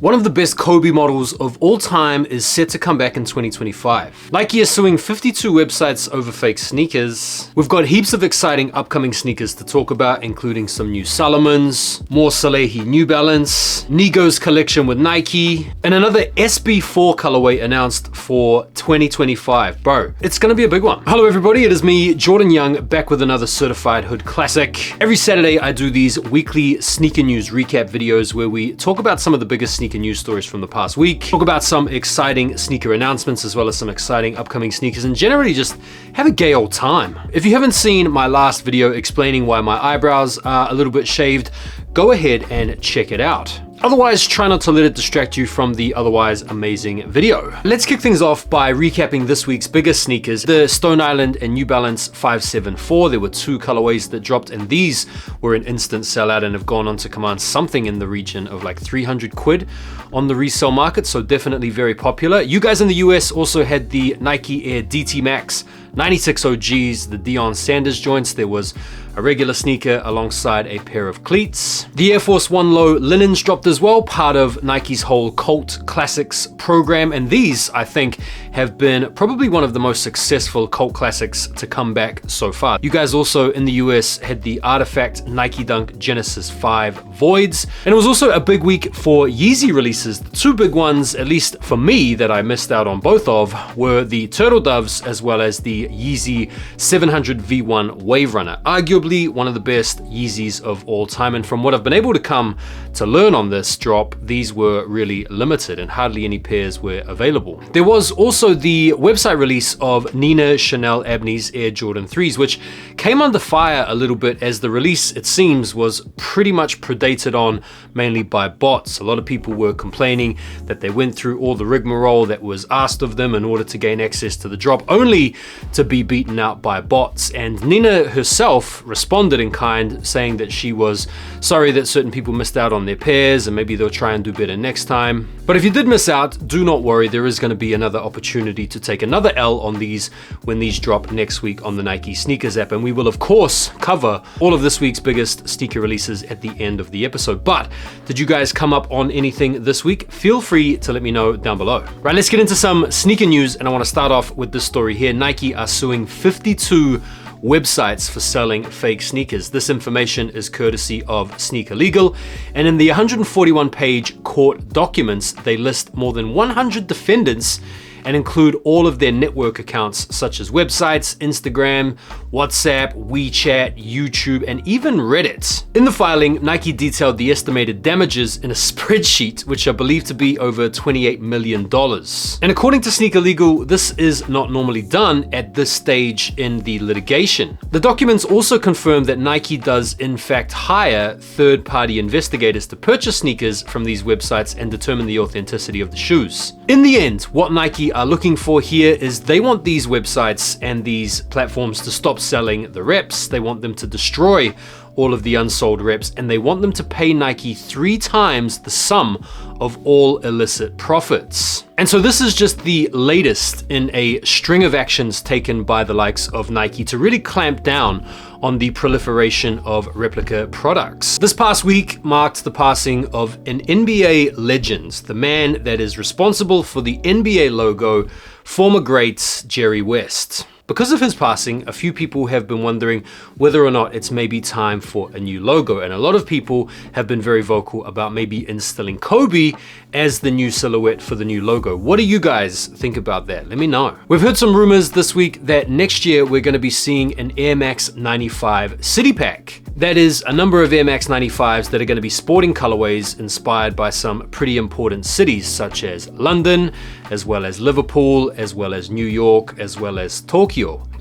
One of the best Kobe models of all time is set to come back in 2025. Nike is suing 52 websites over fake sneakers. We've got heaps of exciting upcoming sneakers to talk about, including some new Salomons, more Salehe New Balance, NIGO'S collection with Nike, and another SB4 colorway announced for 2025. Bro, it's gonna be a big one. Hello everybody, it is me, Jordan Young, back with another certified hood classic. Every Saturday I do these weekly sneaker news recap videos where we talk about some of the biggest sneaker news stories from the past week, talk about some exciting sneaker announcements as well as some exciting upcoming sneakers, and generally just have a gay old time. If you haven't seen my last video explaining why my eyebrows are a little bit shaved, go ahead and check it out. Otherwise, try not to let it distract you from the otherwise amazing video. Let's kick things off by recapping this week's biggest sneakers, the Stone Island and New Balance 574. There were two colorways that dropped, and these were an instant sellout and have gone on to command something in the region of like 300 quid on the resale market, so definitely very popular. You guys in the US also had the Nike Air DT Max 96 OGs, the Deion Sanders joints. There was a regular sneaker alongside a pair of cleats. The Air Force One Low linens dropped as well, part of Nike's whole Cult Classics program, and these, I think, have been probably one of the most successful cult classics to come back so far. You guys also in the US had the Artifact Nike Dunk Genesis 5 Voids, and it was also a big week for Yeezy releases. The two big ones, at least for me, that I missed out on both of were the Turtle Doves as well as the Yeezy 700 V1 Wave Runner. Arguably one of the best Yeezys of all time, and from what I've been able to come to learn on this drop, these were really limited and hardly any pairs were available. There was also the website release of Nina Chanel Abney's Air Jordan 3s, which came under fire a little bit as the release, it seems, was pretty much predated on mainly by bots. A lot of people were complaining that they went through all the rigmarole that was asked of them in order to gain access to the drop, only to be beaten out by bots. And Nina herself responded in kind, saying that she was sorry that certain people missed out on their pairs and maybe they'll try and do better next time. But if you did miss out, do not worry, there is going to be another opportunity to take another L on these when these drop next week on the Nike Sneakers app, and we will of course cover all of this week's biggest sneaker releases at the end of the episode. But did you guys come up on anything this week? Feel free to let me know down below. Right, let's get into some sneaker news, and I want to start off with this story here. Nike are suing 52 websites for selling fake sneakers. This information is courtesy of Sneaker Legal, and in the 141-page court documents, they list more than 100 defendants and include all of their network accounts such as websites, Instagram, WhatsApp, WeChat, YouTube, and even Reddit. In the filing, Nike detailed the estimated damages in a spreadsheet, which are believed to be over $28 million. And according to Sneaker Legal, this is not normally done at this stage in the litigation. The documents also confirm that Nike does in fact hire third-party investigators to purchase sneakers from these websites and determine the authenticity of the shoes. In the end, what Nike are looking for here is they want these websites and these platforms to stop selling the reps. They want them to destroy all of the unsold reps, and they want them to pay Nike 3 times the sum of all illicit profits. And so this is just the latest in a string of actions taken by the likes of Nike to really clamp down on the proliferation of replica products. This past week marked the passing of an NBA legend, the man that is responsible for the NBA logo, former great Jerry West. Because of his passing, a few people have been wondering whether or not it's maybe time for a new logo, and a lot of people have been very vocal about maybe instilling Kobe as the new silhouette for the new logo. What do you guys think about that? Let me know. We've heard some rumors this week that next year we're going to be seeing an Air Max 95 City Pack. That is a number of Air Max 95s that are going to be sporting colorways inspired by some pretty important cities such as London, as well as Liverpool, as well as New York, as well as Tokyo.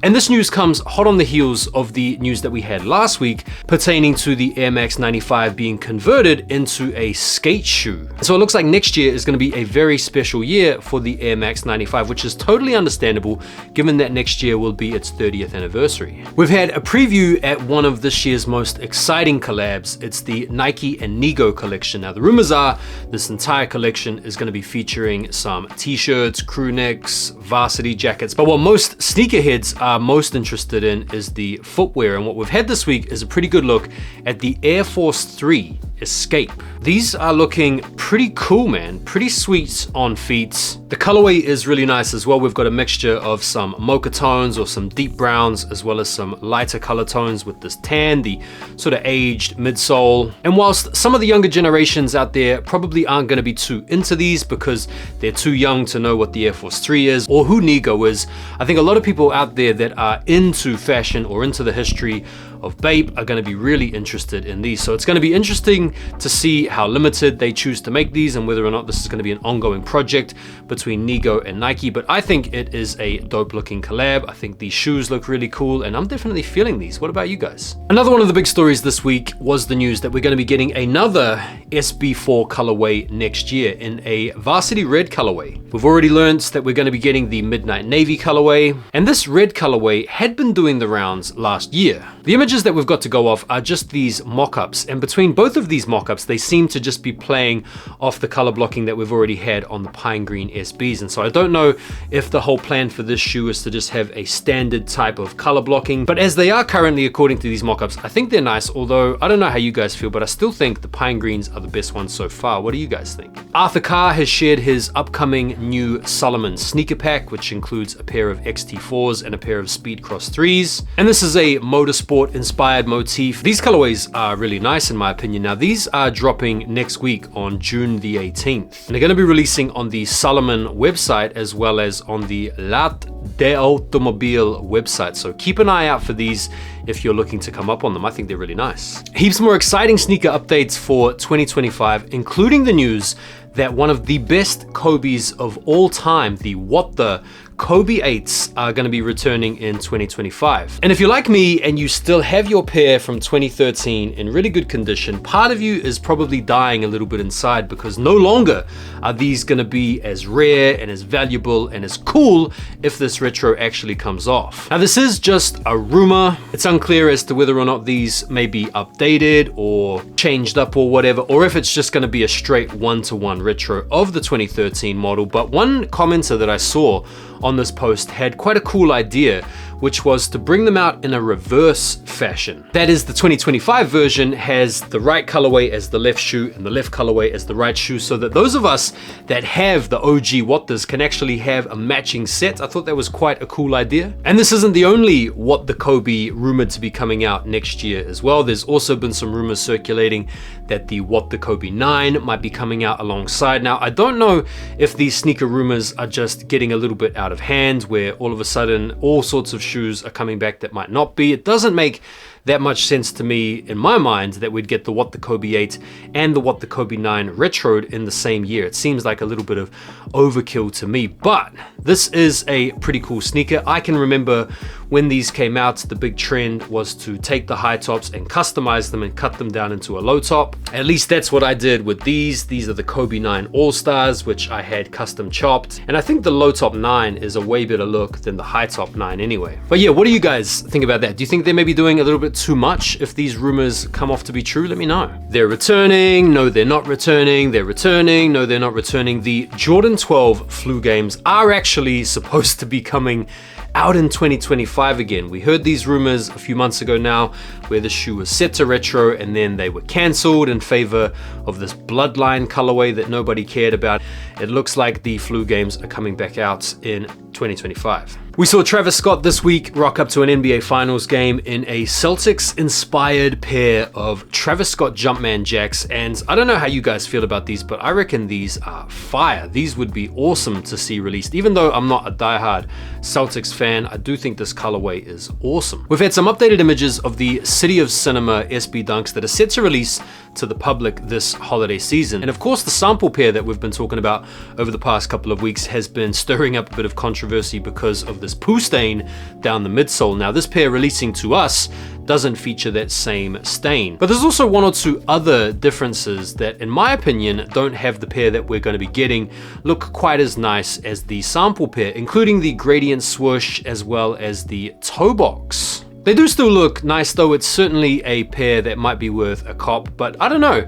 And this news comes hot on the heels of the news that we had last week pertaining to the Air Max 95 being converted into a skate shoe. So it looks like next year is going to be a very special year for the Air Max 95, which is totally understandable given that next year will be its 30th anniversary. We've had a preview at one of this year's most exciting collabs. It's the Nike and Nigo collection. Now the rumors are this entire collection is going to be featuring some t-shirts, crew necks, varsity jackets, but what most sneakerheads are most interested in is the footwear, and what we've had this week is a pretty good look at the Air Force 3 Escape. These are looking pretty cool, man. Pretty sweet on feet. The colorway is really nice as well. We've got a mixture of some mocha tones or some deep browns, as well as some lighter color tones with this tan, the sort of aged midsole. And whilst some of the younger generations out there probably aren't going to be too into these because they're too young to know what the Air Force 3 is or who NIGO is, I think a lot of people out there that are into fashion or into the history of Bape are going to be really interested in these. So it's going to be interesting to see how limited they choose to make these and whether or not this is going to be an ongoing project between NIGO and Nike. But I think it is a dope looking collab. I think these shoes look really cool and I'm definitely feeling these. What about you guys? Another one of the big stories this week was the news that we're going to be getting another SB4 colorway next year in a varsity red colorway. We've already learned that we're going to be getting the midnight navy colorway, and this red colorway had been doing the rounds last year. The images that we've got to go off are just these mock-ups, and between both of these mock-ups they seem to just be playing off the color blocking that we've already had on the pine green SBs. And so I don't know if the whole plan for this shoe is to just have a standard type of color blocking, but as they are currently according to these mock-ups, I think they're nice. Although I don't know how you guys feel, but I still think the pine greens are the best ones so far. What do you guys think? Arthur Carr has shared his upcoming new Salomon sneaker pack, which includes a pair of XT4s and a pair of Speed Cross 3s, and this is a motorsport inspired motif. These colorways are really nice in my opinion. Now these are dropping next week on June the 18th, and they're going to be releasing on the Salomon website as well as on the L'Art des Automobiles website, so keep an eye out for these if you're looking to come up on them. I think they're really nice. Heaps more exciting sneaker updates for 2025, including the news that one of the best Kobe's of all time, the What The Kobe 8s, are going to be returning in 2025. And if you're like me and you still have your pair from 2013 in really good condition, part of you is probably dying a little bit inside because no longer are these going to be as rare and as valuable and as cool if this retro actually comes off. Now this is just a rumor. It's unclear as to whether or not these may be updated or changed up or whatever, or if it's just going to be a straight one-to-one retro of the 2013 model. But one commenter that I saw on this post had quite a cool idea, which was to bring them out in a reverse fashion. That is, the 2025 version has the right colorway as the left shoe and the left colorway as the right shoe, so that those of us that have the OG What This can actually have a matching set. I thought that was quite a cool idea. And this isn't the only What The Kobe rumored to be coming out next year as well. There's also been some rumors circulating that the What The Kobe 9 might be coming out alongside. Now, I don't know if these sneaker rumors are just getting a little bit out of hand, where all of a sudden all sorts of shoes are coming back that might not be. It doesn't make that much sense to me in my mind that we'd get the What The Kobe 8 and the What The Kobe 9 retroed in the same year. It seems like a little bit of overkill to me, but this is a pretty cool sneaker. I can remember when these came out, the big trend was to take the high tops and customize them and cut them down into a low top. At least that's what I did with these. These are the Kobe 9 All-Stars, which I had custom chopped. And I think the low top 9 is a way better look than the high top 9 anyway. But yeah, what do you guys think about that? Do you think they may be doing a little bit too much if these rumors come off to be true? Let me know. They're returning. No, they're not returning. They're returning. No, they're not returning. The Jordan 12 Flue games are actually supposed to be coming out in 2025 again. We heard these rumors a few months ago now, where the shoe was set to retro and then they were cancelled in favor of this bloodline colorway that nobody cared about. It looks like the Flue games are coming back out in 2025. We saw Travis Scott this week rock up to an NBA Finals game in a Celtics inspired pair of Travis Scott Jumpman jacks, and I don't know how you guys feel about these, but I reckon these are fire. These would be awesome to see released. Even though I'm not a diehard Celtics fan, I do think this colorway is awesome. We've had some updated images of the City of Cinema SB Dunks that are set to release to the public this holiday season. And of course, the sample pair that we've been talking about over the past couple of weeks has been stirring up a bit of controversy because of this poo stain down the midsole. Now, this pair releasing to us doesn't feature that same stain. But there's also one or two other differences that, in my opinion, don't have the pair that we're going to be getting look quite as nice as the sample pair, including the gradient swoosh as well as the toe box. They do still look nice though. It's certainly a pair that might be worth a cop, but I don't know.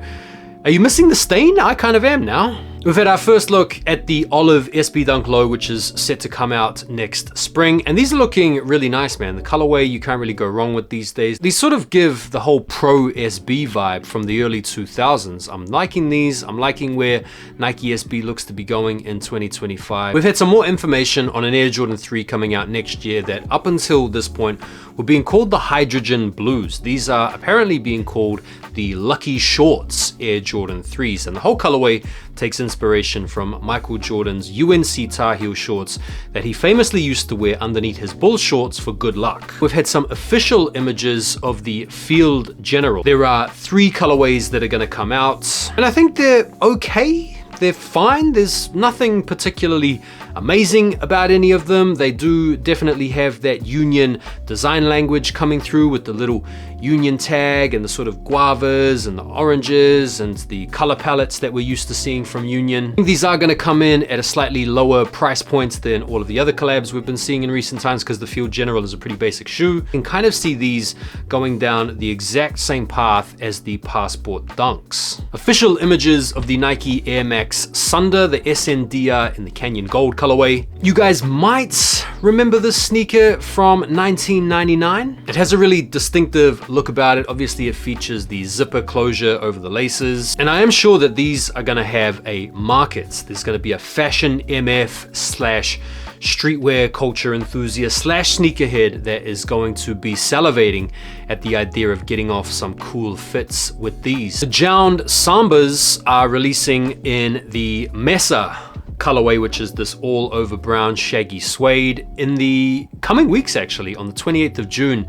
Are you missing the stain? I kind of am now. We've had our first look at the olive SB Dunk Low, which is set to come out next spring. And these are looking really nice, man. The colorway, you can't really go wrong with these days. These sort of give the whole pro SB vibe from the early 2000s. I'm liking these. I'm liking where Nike SB looks to be going in 2025. We've had some more information on an Air Jordan 3 coming out next year that up until this point were being called the Hydrogen Blues. These are apparently being called the Lucky Shorts Air Jordan 3s, and the whole colorway takes inspiration from Michael Jordan's UNC Tar Heel shorts that he famously used to wear underneath his bull shorts for good luck. We've had some official images of the Field General. There are 3 colorways that are going to come out, and I think they're okay. They're fine. There's nothing particularly amazing about any of them. They do definitely have that Union design language coming through with the little Union tag and the sort of guavas and the oranges and the color palettes that we're used to seeing from Union. These are going to come in at a slightly lower price point than all of the other collabs we've been seeing in recent times because the Field General is a pretty basic shoe. You can kind of see these going down the exact same path as the Passport Dunks. Official images of the Nike Air Max Sunder, the SNDR in the Canyon Gold colorway. You guys might remember this sneaker from 1999. It has a really distinctive look about it. Obviously it features the zipper closure over the laces, and I am sure that these are going to have a market. There's going to be a fashion MF slash streetwear culture enthusiast slash sneakerhead that is going to be salivating at the idea of getting off some cool fits with these. The JOUND Sambas are releasing in the Mesa colorway, which is this all over brown shaggy suede, in the coming weeks. Actually, on the 28th of June,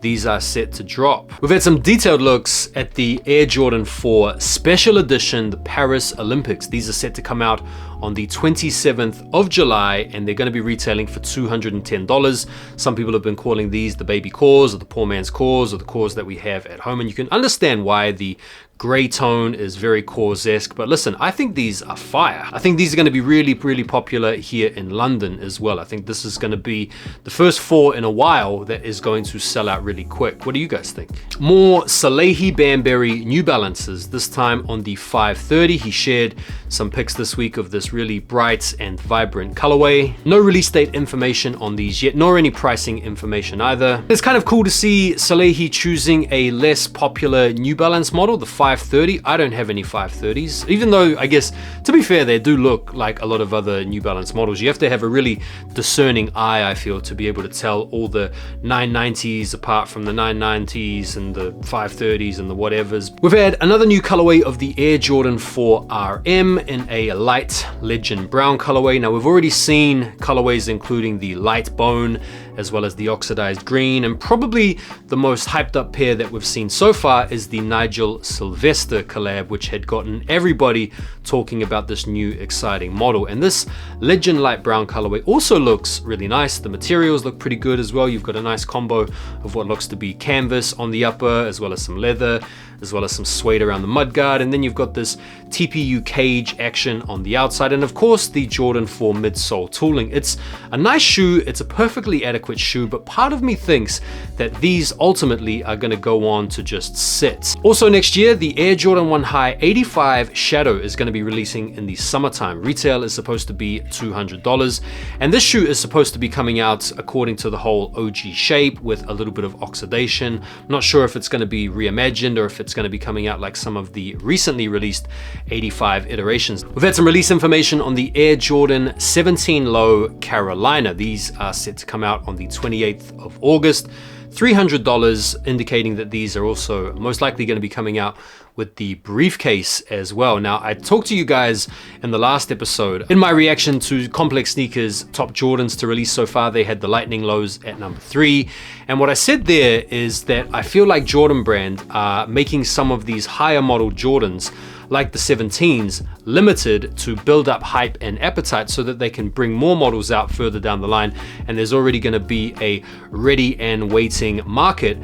these are set to drop. We've had some detailed looks at the Air Jordan 4 Special Edition, the Paris Olympics. These are set to come out on the 27th of July, and they're going to be retailing for $210. Some people have been calling these the baby cores or the poor man's cores or the cores that we have at home, and you can understand why the gray tone is very Kors-esque, but listen, I think these are fire. I think these are going to be really, really popular here in London as well. I think this is going to be the first 4 in a while that is going to sell out really quick. What do you guys think? More Salehe Banbury New Balances, this time on the 530. He shared some pics this week of this really bright and vibrant colorway. No release date information on these yet, nor any pricing information either. It's kind of cool to see Salehe choosing a less popular New Balance model, the 530. I don't have any 530s, even though I guess, to be fair, they do look like a lot of other New Balance models. You have to have a really discerning eye, I feel, to be able to tell all the 990s apart from the 990s and the 530s and the whatevers. We've had another new colorway of the Air Jordan 4 RM in a light legend brown colorway. Now, we've already seen colorways including the light bone as well as the oxidized green, and probably the most hyped up pair that we've seen so far is the Nigel Sylvester collab, which had gotten everybody talking about this new exciting model. And this legend light brown colorway also looks really nice. The materials look pretty good as well. You've got a nice combo of what looks to be canvas on the upper, as well as some leather, as well as some suede around the mudguard, and then you've got this TPU cage action on the outside, and of course the Jordan 4 midsole tooling. It's a nice shoe, it's a perfectly adequate shoe, but part of me thinks that these ultimately are going to go on to just sit. Also next year, the Air Jordan 1 High 85 Shadow is going to be releasing in the summertime. Retail is supposed to be $200, and this shoe is supposed to be coming out according to the whole OG shape with a little bit of oxidation. I'm not sure if it's going to be reimagined or if it's going to be coming out like some of the recently released 85 iterations. We've had some release information on the Air Jordan 17 Low Carolina. These are set to come out on the 28th of August. $300, indicating that these are also most likely going to be coming out with the briefcase as well. Now, I talked to you guys in the last episode in my reaction to Complex Sneakers top Jordans to release so far. They had the Lightning Lows at number 3. And what I said there is that I feel like Jordan Brand are making some of these higher model Jordans, like the 17s, limited to build up hype and appetite so that they can bring more models out further down the line. And there's already going to be a ready and waiting market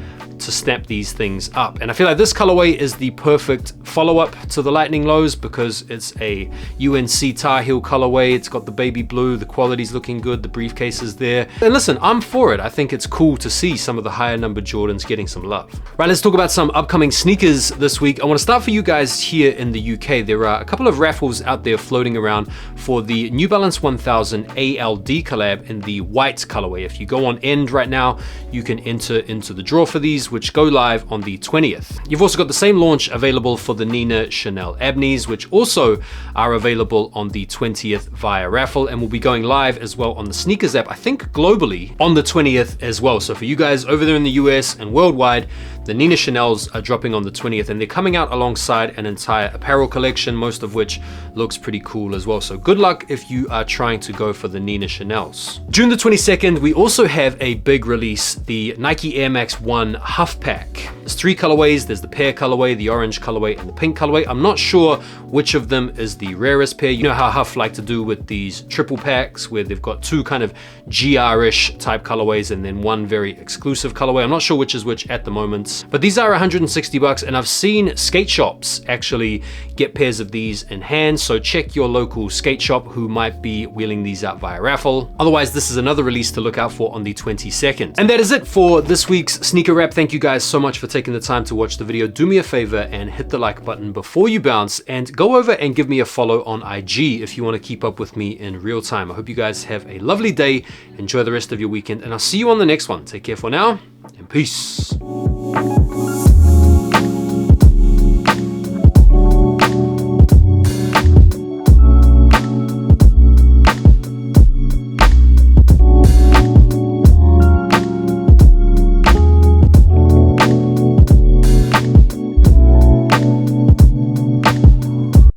to snap these things up. And I feel like this colorway is the perfect follow-up to the Lightning Lows because it's a UNC Tar Heel colorway. It's got the baby blue, the quality's looking good, the briefcase is there. And listen, I'm for it. I think it's cool to see some of the higher number Jordans getting some love. Right, let's talk about some upcoming sneakers this week. I want to start for you guys here in the UK. There are a couple of raffles out there floating around for the New Balance 1000 ALD collab in the white colorway. If you go on End right now, you can enter into the draw for these, which go live on the 20th. You've also got the same launch available for the Nina Chanel Abneys, which also are available on the 20th via raffle, and will be going live as well on the sneakers app, I think globally, on the 20th as well. So for you guys over there in the US and worldwide, the Nina Chanels are dropping on the 20th, and they're coming out alongside an entire apparel collection, most of which looks pretty cool as well. So good luck if you are trying to go for the Nina Chanels. June the 22nd, we also have a big release, the Nike Air Max 1 Huff Pack. There's 3 colorways. There's the pear colorway, the orange colorway, and the pink colorway. I'm not sure which of them is the rarest pair. You know how Huff like to do with these triple packs where they've got 2 kind of GR-ish type colorways and then 1 very exclusive colorway. I'm not sure which is which at the moment, but these are 160 bucks, and I've seen skate shops actually get pairs of these in hand. So check your local skate shop who might be wheeling these out via raffle. Otherwise, this is another release to look out for on the 22nd. And that is it for this week's sneaker wrap. Thank you guys so much for taking the time to watch the video. Do me a favor and hit the like button before you bounce, and go over and give me a follow on IG if you want to keep up with me in real time. I hope you guys have a lovely day. Enjoy the rest of your weekend, and I'll see you on the next one. Take care for now, and peace.